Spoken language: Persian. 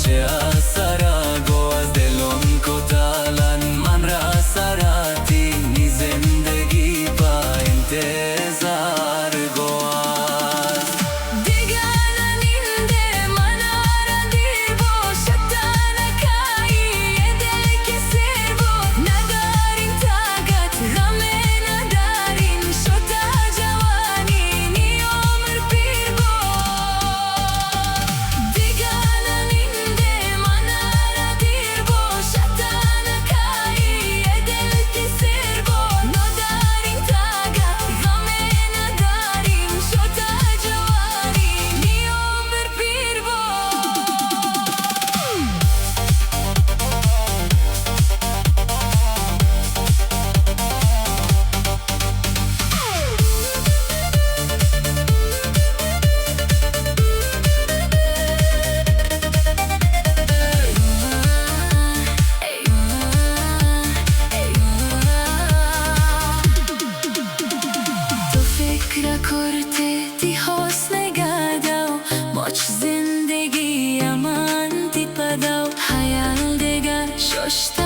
چه اثر گو از دلم کتالن من را سراتی نی زندگی با انتظار گو است دیگران اینده من را دیر باشد نکایی دل که سر بود ندارین طاقت غم ندارین شد جوانی نی عمر پیر بود دیگران اینده من را دیر باشد نکایی دل که سر بود ندارین طاقت غم ندارین شد جوانی نی عمر پیر بود تو فکر کرده دی حسن گداو ماچ زندگی من دی پداو حیال دگر ششت